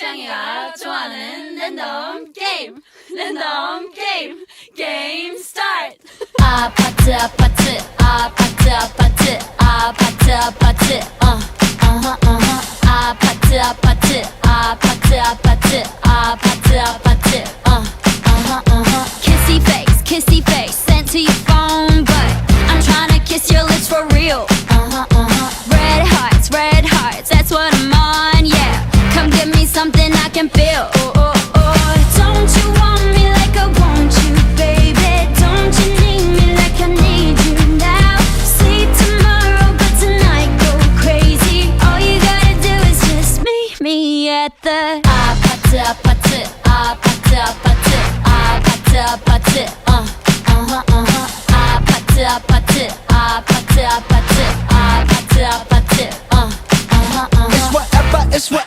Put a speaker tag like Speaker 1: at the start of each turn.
Speaker 1: 창이가 좋아하는 랜덤 게임 게임 스타트.
Speaker 2: 아파트 아파트 아파트 아파트 아파트 아파트 아파트 아파트 아파트 아파트 아파트 아파트 kissy face sent to your phone but I'm tryna kiss your lips for real. Red hearts, that's what I'm on, yeah. Come give me something I can feel. Don't you want me like I want you, baby? Don't you need me like I need you now? Sleep tomorrow, but tonight go crazy. All you gotta do is just meet me at the 아파트 아파트 아파트 아파트 아파트 아파트 아파트 아파트 아파트 아파트 아파트 아파트
Speaker 3: It's whatever, it's whatever.